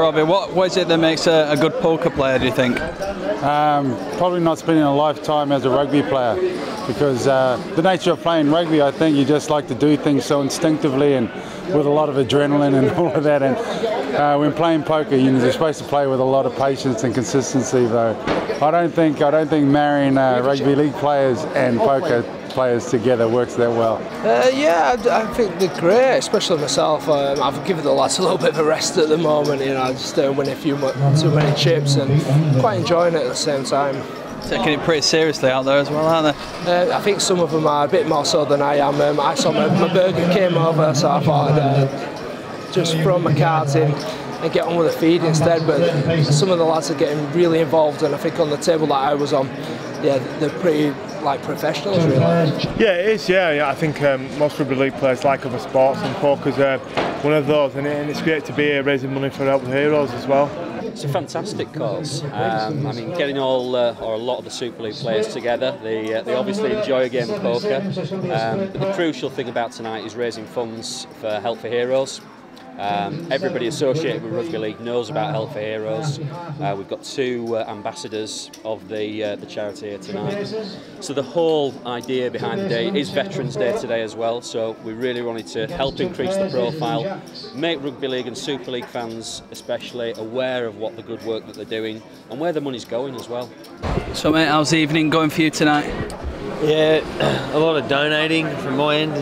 Robbie, what is it that makes a good poker player, do you think? Probably not spending a lifetime as a rugby player, because the nature of playing rugby, I think you just like to do things so instinctively and with a lot of adrenaline and all of that. And when playing poker, you're supposed to play with a lot of patience and consistency. Though I don't think marrying rugby league players and poker players together works that well. Yeah, I think they're great, especially myself. I've given the lads a little bit of a rest at the moment. You know, I just winning too many chips and quite enjoying it at the same time. Taking it pretty seriously out there as well, aren't they? I think some of them are a bit more so than I am. I saw my burger came over, so I thought I'd just throw my cards in and get on with the feed instead. But some of the lads are getting really involved, and I think on the table that I was on, yeah, they're pretty like professionals, really. Yeah, it is. Yeah. I think most rugby league players like other sports, and poker's one of those. And it's great to be here raising money for Help the Heroes as well. It's a fantastic cause. I mean, getting all or a lot of the Super League players together, they obviously enjoy a game of poker. But the crucial thing about tonight is raising funds for Help for Heroes. Everybody associated with Rugby League knows about Help for Heroes. We've got two ambassadors of the charity here tonight. So the whole idea behind the day is Veterans Day today as well, so we really wanted to help increase the profile, make Rugby League and Super League fans especially aware of what the good work that they're doing and where the money's going as well. So mate, how's the evening going for you tonight? Yeah, a lot of donating from my end.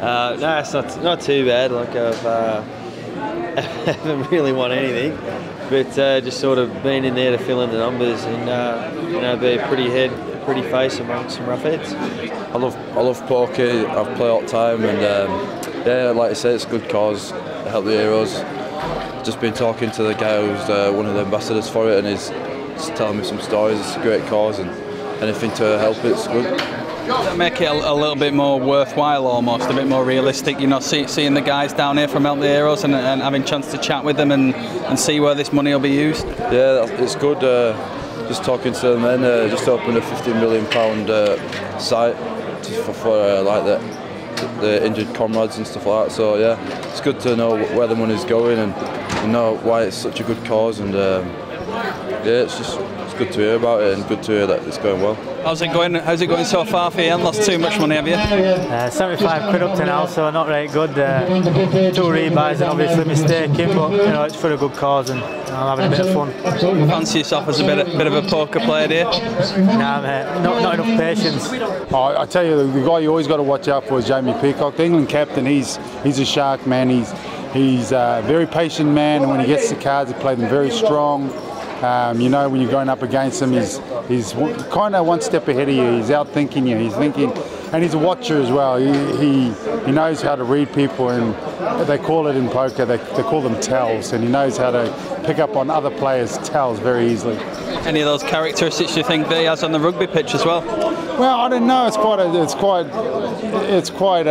No, it's not too bad. Like I haven't really won anything, but just sort of been in there to fill in the numbers and you know, be a pretty face among some rough heads. I love poker. I've played all the time, and yeah, like I said, it's a good cause. Help the Heroes. Just been talking to the guy who's one of the ambassadors for it, and he's just telling me some stories. It's a great cause, and anything to help it's good. Does that make it a little bit more worthwhile, almost a bit more realistic, you know, seeing the guys down here from Help the Heroes and having a chance to chat with them and see where this money will be used? Yeah, it's good. Just talking to them, and just opened a £15 million site for like the injured comrades and stuff like that. So yeah, it's good to know where the money's going and know why it's such a good cause. And yeah, it's good to hear about it and good to hear that it's going well. How's it going? How's it going so far for you? You haven't lost too much money, have you? 75 quid up to now, so not very good. 2 rebuys and obviously mistaken, but you know, it's for a good cause and I'm having a bit of fun. Fancy yourself as a bit of a poker player, do you? Nah, mate, not enough patience. Oh, I tell you, the guy you always got to watch out for is Jamie Peacock, the England captain. He's a shark, man. He's a very patient man, and when he gets the cards, he plays them very strong. You know, when you're going up against him, he's kind of one step ahead of you. He's outthinking you. He's thinking, and he's a watcher as well. He knows how to read people, and they call it in poker. They call them tells, and he knows how to pick up on other players' tells very easily. Any of those characteristics you think that he has on the rugby pitch as well? Well, I don't know. It's quite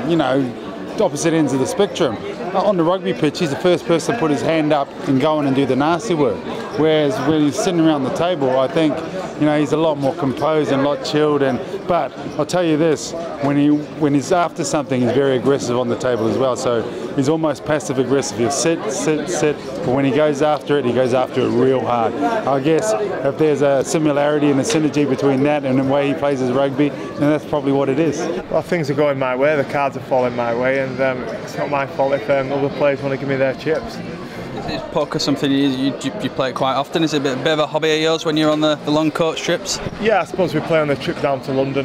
you know, opposite ends of the spectrum. On the rugby pitch, he's the first person to put his hand up and go in and do the nasty work. Whereas when he's sitting around the table, I think, you know, he's a lot more composed and a lot chilled. But I'll tell you this: when he's after something, he's very aggressive on the table as well. So he's almost passive aggressive. He'll sit. But when he goes after it, he goes after it real hard. I guess if there's a similarity and a synergy between that and the way he plays his rugby, then that's probably what it is. Well, things are going my way. The cards are falling my way, and it's not my fault if other players want to give me their chips. Is poker something you play quite often? Is it a bit of a hobby of yours when you're on the long coach trips? Yeah, I suppose we play on the trip down to London,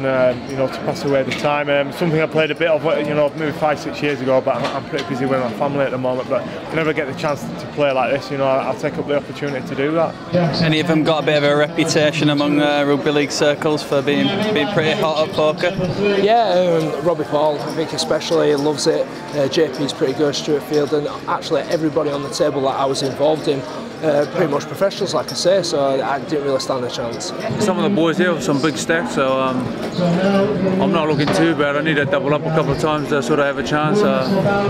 you know, to pass away the time. Something I played a bit of, you know, maybe 5-6 years ago, but I'm pretty busy with my family at the moment. But I never get the chance to play like this, you know. I'll take up the opportunity to do that. Any of them got a bit of a reputation among rugby league circles for being pretty hot at poker? Yeah, Robbie Paul, I think especially, loves it. JP's pretty good, Stuart Field, and actually everybody on the table that I was involved in, pretty much professionals, like I say, so I didn't really stand a chance. Some of the boys here have some big stacks, so I'm not looking too bad. I need to double up a couple of times to sort of have a chance.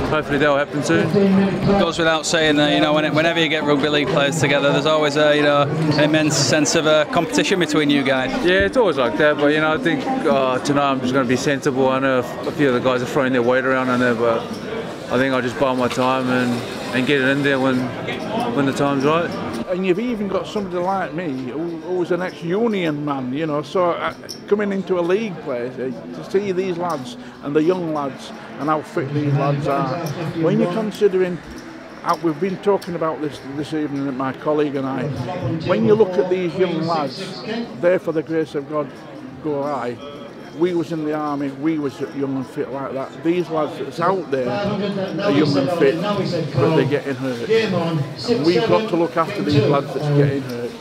Hopefully that'll happen soon. It goes without saying that, you know, whenever you get rugby league players together, there's always you know, an immense sense of competition between you guys. Yeah, it's always like that, but you know, I think tonight I'm just going to be sensible. I know a few of the guys are throwing their weight around on there, but I think I'll just buy my time and get it in there when the time's right. And you've even got somebody like me who's an ex-union man, you know, so coming into a league place to see these lads and the young lads and how fit these lads are. When you're considering, we've been talking about this evening, my colleague and I, when you look at these young lads, there for the grace of God go I. We was in the army, we was young and fit like that. These lads that's out there are young and fit, but they're getting hurt. And we've got to look after these lads that's getting hurt.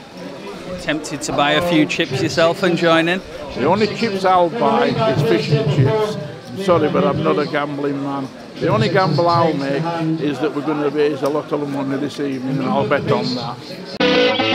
Tempted to buy a few chips yourself and join in? The only chips I'll buy is fish and chips. I'm sorry, but I'm not a gambling man. The only gamble I'll make is that we're going to raise a lot of money this evening, and I'll bet on that.